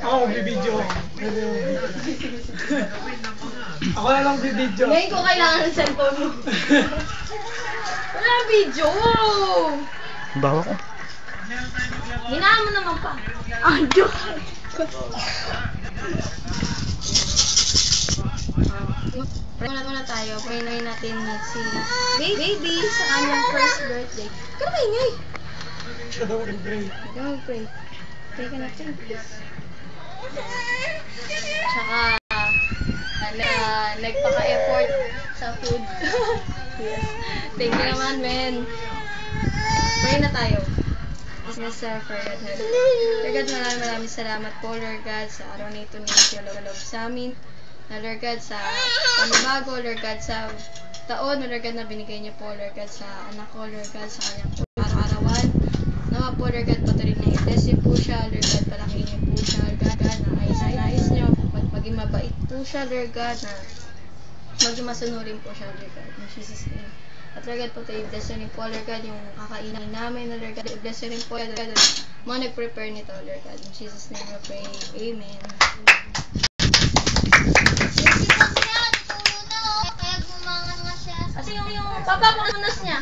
Ako magbibideo. Ako na lang bibideo. Ngayon ko kailangan ng cellphone mo. Wala video! Bawa ko. Hinaan mo naman pa. Joke! Muna tayo. Pray natin si baby sa kanyang first birthday. Kaya ba ingay? Siya daw mag-pray. Ikaw mag-pray. Pray ka natin. Tsaka, nagpaka-effort sa food. Yes. Thank you naman, men. Pray na tayo. Yes, sir, for your help. Lord God, maraming salamat po, Lord God, sa araw na ito ninyo loob sa amin. Na Lord God, sa panibago, Lord God, sa taon, Lord God, na binigay niyo po, Lord God, sa anak ko, Lord God, sa kanyang araw-arawan. Nawa po, Lord God, patuloy na i-bless niyo po siya, Lord God, palakihin niyo po siya, Lord God, na ayos niyo, maging mabait po siya, Lord God, na maging masunurin po siya, Lord God, in Jesus' name. At Lord God, patuloy i-bless niyo rin po, Lord God, yung kakainin namin, na Lord God, i-bless niyo rin po, Lord God, mga nag-prepare nito, Lord God, in Jesus' name we pray, Amen. Kaya gumangan nga siya. Kasi yung papapakunas niya.